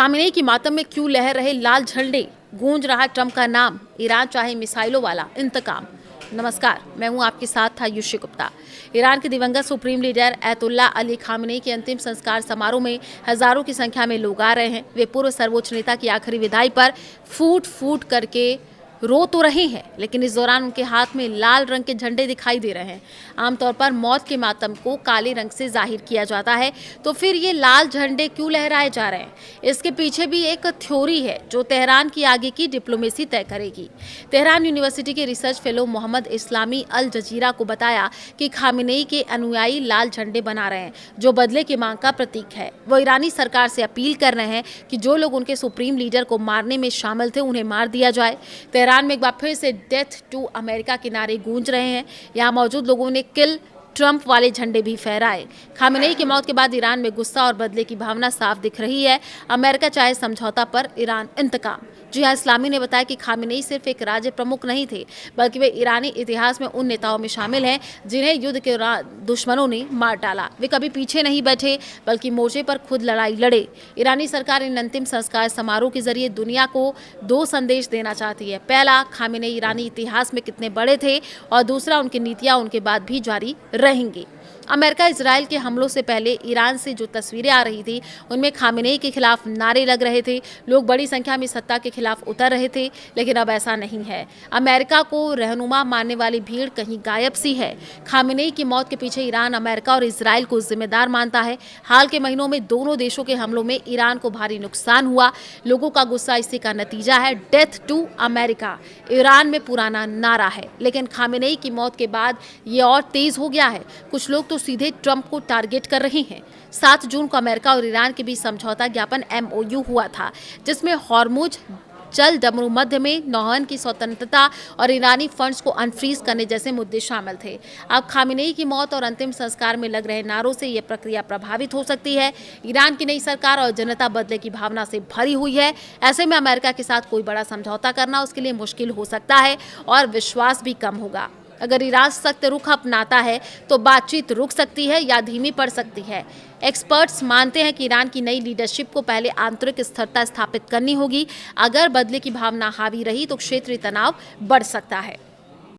Khamenei की मातम में क्यों लहर रहे लाल झंडे, गूंज रहा ट्रंप का नाम, ईरान चाहे मिसाइलों वाला इंतकाम। नमस्कार, मैं हूं आपके साथ आयुषी गुप्ता। ईरान के दिवंगत सुप्रीम लीडर अयतुल्ला अली खामेनेई के अंतिम संस्कार समारोह में हजारों की संख्या में लोग आ रहे हैं। वे पूर्व सर्वोच्च नेता की आखिरी विदाई पर फूट फूट करके रो तो रहे हैं, लेकिन इस दौरान उनके हाथ में लाल रंग के झंडे दिखाई दे रहे हैं। आमतौर पर मौत के मातम को काले रंग से जाहिर किया जाता है, तो फिर ये लाल झंडे क्यों लहराए जा रहे हैं? इसके पीछे भी एक थ्योरी है जो तेहरान की आगे की डिप्लोमेसी तय करेगी। तेहरान यूनिवर्सिटी के रिसर्च फेलो मोहम्मद इस्लामी अल जजीरा को बताया कि खामेनेई के अनुयायी लाल झंडे बना रहे हैं, जो बदले की मांग का प्रतीक है। वो ईरानी सरकार से अपील कर रहे हैं कि जो लोग उनके सुप्रीम लीडर को मारने में शामिल थे, उन्हें मार दिया जाए। तेहरान में एक बार फिर से डेथ टू अमेरिका के नारे गूंज रहे हैं। यहां मौजूद लोगों ने किल ट्रंप वाले झंडे भी फहराए। खामेनेई की मौत के बाद ईरान में गुस्सा और बदले की भावना साफ दिख रही है। अमेरिका चाहे समझौता पर, ईरान इंतकाम। जी हां, इस्लामी ने बताया कि खामेनेई सिर्फ एक राज्य प्रमुख नहीं थे, बल्कि वे ईरानी इतिहास में उन नेताओं में शामिल हैं जिन्हें युद्ध के दुश्मनों ने मार डाला। वे कभी पीछे नहीं बैठे, बल्कि मोर्चे पर खुद लड़ाई लड़े। ईरानी सरकार इन अंतिम संस्कार समारोह के जरिए दुनिया को दो संदेश देना चाहती है। पहला, खामेनेई ईरानी इतिहास में कितने बड़े थे, और दूसरा, उनकी नीतियां उनके बाद भी जारी रहेंगी। अमेरिका इजराइल के हमलों से पहले ईरान से जो तस्वीरें आ रही थी, उनमें खामेनेई के खिलाफ नारे लग रहे थे। लोग बड़ी संख्या में सत्ता के खिलाफ उतर रहे थे, लेकिन अब ऐसा नहीं है। अमेरिका को रहनुमा मानने वाली भीड़ कहीं गायब सी है। खामेनेई की मौत के पीछे ईरान अमेरिका और इजराइल को जिम्मेदार मानता है। हाल के महीनों में दोनों देशों के हमलों में ईरान को भारी नुकसान हुआ। लोगों का गुस्सा इसी का नतीजा है। डेथ टू अमेरिका ईरान में पुराना नारा है, लेकिन खामेनेई की मौत के बाद ये और तेज हो गया है। कुछ लोग तो सीधे ट्रंप को टारगेट कर रहे हैं। 7 जून को अमेरिका और ईरान के बीच समझौता ज्ञापन MOU हुआ था, जिसमें हॉर्मुज जल डमरू मध्य में नौवहन की स्वतंत्रता और ईरानी फंड्स को अनफ्रीज करने जैसे मुद्दे शामिल थे। अब खामेनेई की मौत और अंतिम संस्कार में लग रहे नारों से यह प्रक्रिया प्रभावित हो सकती है। ईरान की नई सरकार और जनता बदले की भावना से भरी हुई है। ऐसे में अमेरिका के साथ कोई बड़ा समझौता करना उसके लिए मुश्किल हो सकता है और विश्वास भी कम होगा। अगर ईरान सख्त रुख अपनाता है तो बातचीत रुक सकती है या धीमी पड़ सकती है। एक्सपर्ट्स मानते हैं कि ईरान की नई लीडरशिप को पहले आंतरिक स्थिरता स्थापित करनी होगी। अगर बदले की भावना हावी रही तो क्षेत्रीय तनाव बढ़ सकता है।